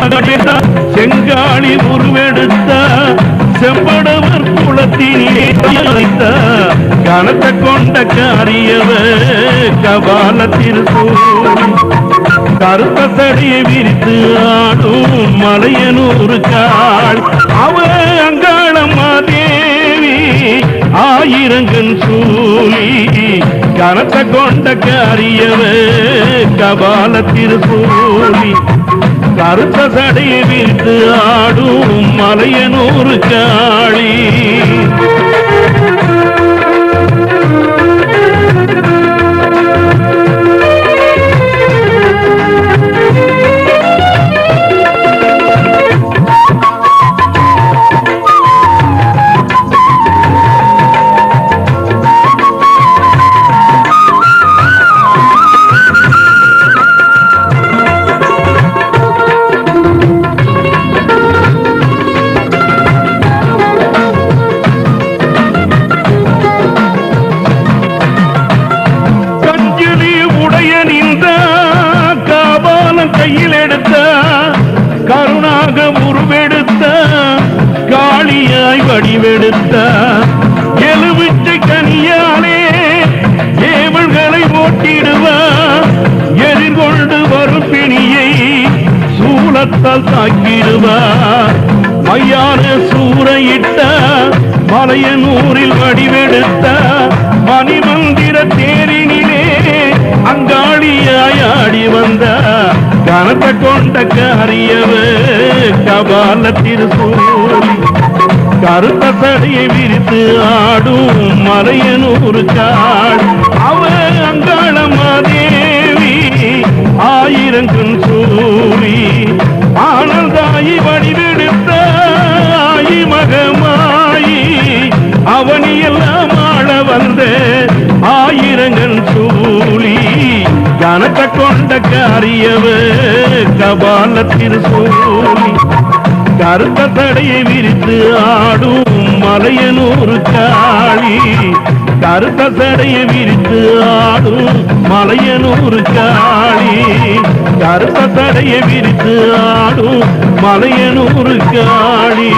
செங்காளி உருவெடுத்த செம்படவர் குலத்தினிலே கனத்தை கொண்ட காரியவ கபால திருசூலி கருத்த சடையை விரித்து ஆடும் மலையனூறு காள் அவ அங்காளம்மா தேவி ஆயிரங்கன் சூலி கனத்தை கொண்ட காரியவ கபால திருசூலி கருத்த சடையை விரித்து ஆடும் மலையனூறு காளி கையில் எடுத்த கருணாக உருவெடுத்த காளியாய் வடிவெடுத்த எலுமிச்சை கனியாலே ஏவல்களை ஓட்டிடுவா எதிர்கொண்டு வரும் பிணியை சூலத்தால் தாக்கிடுவா மையான சூறையிட்ட மலையனூரில் வடிவெடுத்த மணிமந்திர தேரினிலே அங்காளியாய் ஆடி வந்த கனத்தை கொண்ட காரியவ கபால திருசூலி கருத்த சடையை விரித்து ஆடும் மலையனூறு காள் அவ அங்காளம்மா தேவி ஆயிரங்கன் சூலி ஆனந்தாயி வடிவெடுத்த ஆயி மகமாயி அவனியெல்லாம் ஆள வந்த ஆயிரங்கன் சூலி கனத்தை கொண்ட காரியவ கபால திருசூலி கருத்த சடையை விரித்து ஆடும் மலையனூறு காளி கருத்த சடையை விரித்து ஆடும் மலையனூறு காளி கருத்த சடையை விரித்து ஆடும் மலையனூறு காளி